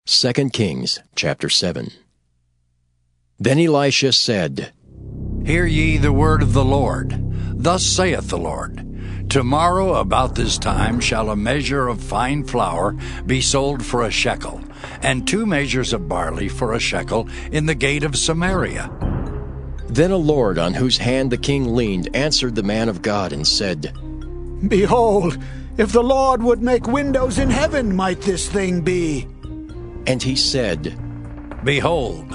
2 Kings chapter 7. Then Elisha said, Hear ye the word of the Lord. Thus saith the Lord, Tomorrow about this time shall a measure of fine flour be sold for a shekel, and 2 measures of barley for a shekel in the gate of Samaria. Then a Lord on whose hand the king leaned answered the man of God and said, Behold, if the Lord would make windows in heaven, might this thing be? And he said, Behold,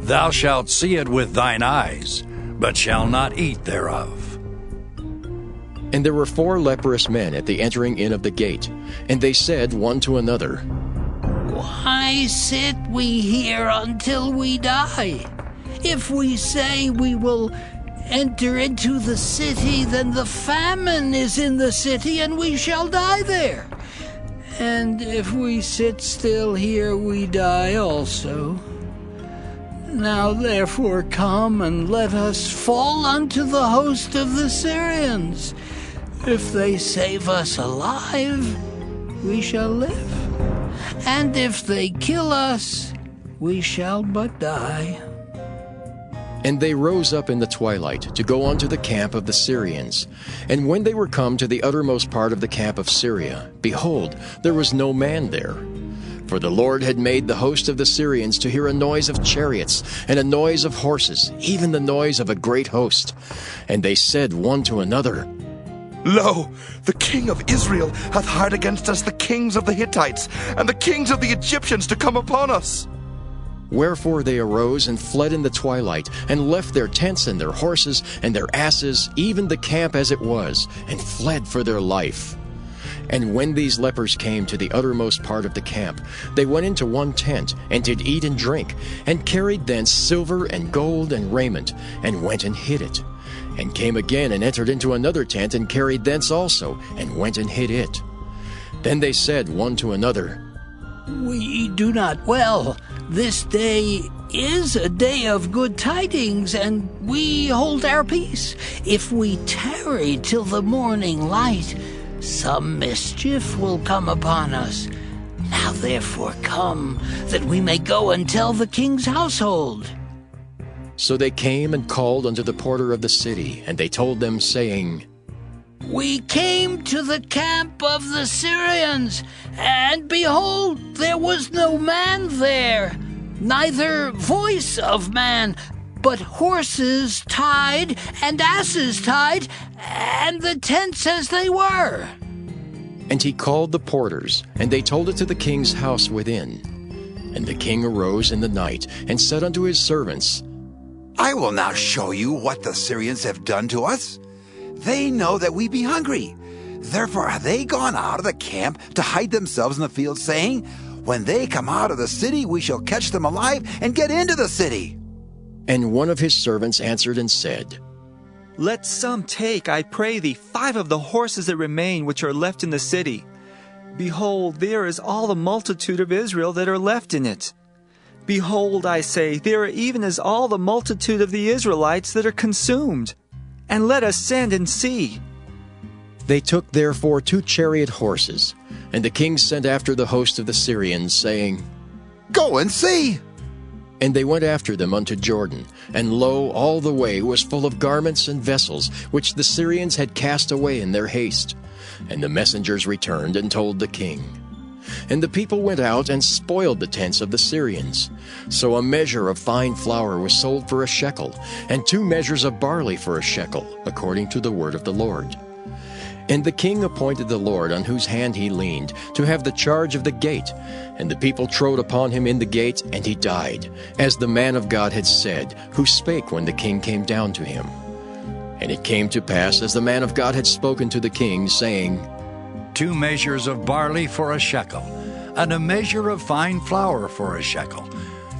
thou shalt see it with thine eyes, but shalt not eat thereof. And there were 4 leprous men at the entering in of the gate, and they said one to another, Why sit we here until we die? If we say we will enter into the city, then the famine is in the city, and we shall die there. And if we sit still here, we die also. Now therefore come, and let us fall unto the host of the Syrians. If they save us alive, we shall live. And if they kill us, we shall but die. And they rose up in the twilight to go unto the camp of the Syrians. And when they were come to the uttermost part of the camp of Syria, behold, there was no man there. For the Lord had made the host of the Syrians to hear a noise of chariots, and a noise of horses, even the noise of a great host. And they said one to another, Lo, the king of Israel hath hired against us the kings of the Hittites, and the kings of the Egyptians to come upon us. Wherefore they arose and fled in the twilight, and left their tents and their horses and their asses, even the camp as it was, and fled for their life. And when these lepers came to the uttermost part of the camp, they went into one tent, and did eat and drink, and carried thence silver and gold and raiment, and went and hid it. And came again and entered into another tent, and carried thence also, and went and hid it. Then they said one to another, We do not well. This day is a day of good tidings, and we hold our peace. If we tarry till the morning light, some mischief will come upon us. Now therefore come, that we may go and tell the king's household. So they came and called unto the porter of the city, and they told them, saying, We came to the camp of the Syrians, and behold, there was no man there, neither voice of man, but horses tied and asses tied, and the tents as they were. And he called the porters, and they told it to the king's house within. And the king arose in the night, and said unto his servants, I will now show you what the Syrians have done to us. They know that we be hungry. Therefore are they gone out of the camp to hide themselves in the field, saying, When they come out of the city, we shall catch them alive and get into the city. And one of his servants answered and said, Let some take, I pray thee, 5 of the horses that remain which are left in the city. Behold, there is all the multitude of Israel that are left in it. Behold, I say, there are even as all the multitude of the Israelites that are consumed. And let us send and see. They took therefore 2 chariot horses, and the king sent after the host of the Syrians, saying, Go and see. And they went after them unto Jordan, and lo, all the way was full of garments and vessels, which the Syrians had cast away in their haste. And the messengers returned and told the king. And the people went out and spoiled the tents of the Syrians. So a measure of fine flour was sold for a shekel, and 2 measures of barley for a shekel, according to the word of the Lord. And the king appointed the Lord on whose hand he leaned to have the charge of the gate. And the people trode upon him in the gate, and he died, as the man of God had said, who spake when the king came down to him. And it came to pass, as the man of God had spoken to the king, saying, 2 measures of barley for a shekel, and a measure of fine flour for a shekel,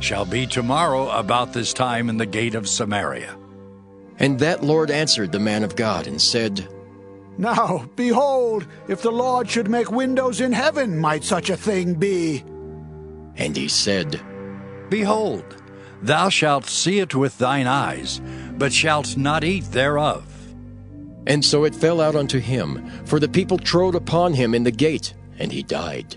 shall be tomorrow about this time in the gate of Samaria. And that Lord answered the man of God, and said, Now, behold, if the Lord should make windows in heaven, might such a thing be? And he said, Behold, thou shalt see it with thine eyes, but shalt not eat thereof. And so it fell out unto him, for the people trode upon him in the gate, and he died.